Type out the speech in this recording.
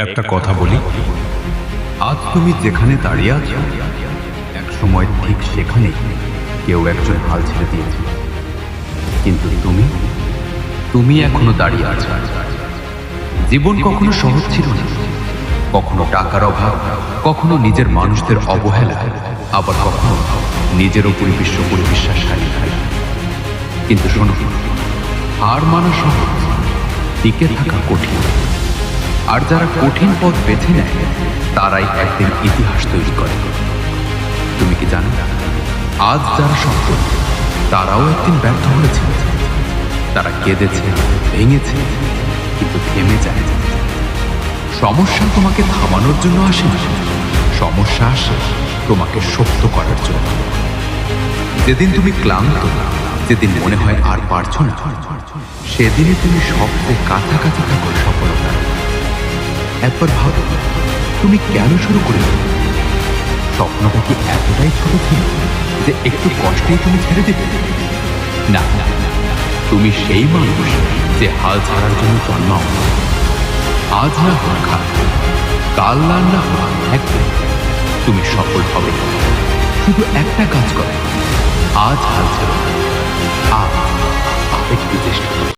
একটা কথা বলি, আজ তুমি যেখানে দাঁড়িয়ে আছো এক সময় ঠিক সেখানে কেউ একজন হাল ছেড়ে দিয়েছে, কিন্তু তুমি এখনো দাঁড়িয়ে আছো। জীবন কখনো সহজ ছিল না, কখনো টাকার অভাব, কখনো নিজের মানুষদের অবহেলা, আবার কখনো নিজের উপর বিশ্বাস হারিয়ে ফেলা। কিন্তু শোনো, হার মানা সহজ, টিকে থাকা কঠিন। আর যারা কঠিন পথ বেছে নেয় তারাই একদিন ইতিহাস তৈরি করে। তুমি কি জানো, আজ যারা সফল তারাও একদিন ব্যর্থ হয়েছে। তারা কেঁদেছে, ভেঙেছে, কিন্তু থেমে যায়। সমস্যা তোমাকে থামানোর জন্য আসে না, সমস্যা আসে তোমাকে শক্ত করার জন্য। যেদিন তুমি ক্লান্ত, যেদিন মনে হয় আর পারছো না, সেদিনে তুমি সবচেয়ে কাছাকাছি থাকো সফলতা। একবার ভাবো, তুমি কেন শুরু করেছো? স্বপ্নটা কি এতটাই ছোট ছিল যে একটু কষ্টেই তুমি ছেড়ে দেবে? না, তুমি সেই মানুষ যে হাল ছাড়ার জন্য জন্মাও। আজ না হোক কাল, না হোক একদিন তুমি সফল হবে। শুধু একটা কাজ করো, আজ হাল ছেড়ো না, আজ আরেকটু চেষ্টা করো।